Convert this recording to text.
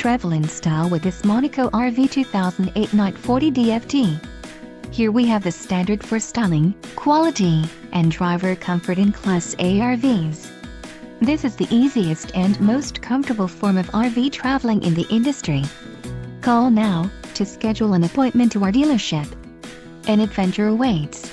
travel in style with this Monaco RV 2008 Knight 40 DFT. Here we have the standard for styling, quality, and driver comfort in Class A RVs. This is the easiest and most comfortable form of RV traveling in the industry. Call now to schedule an appointment to our dealership. An adventure awaits.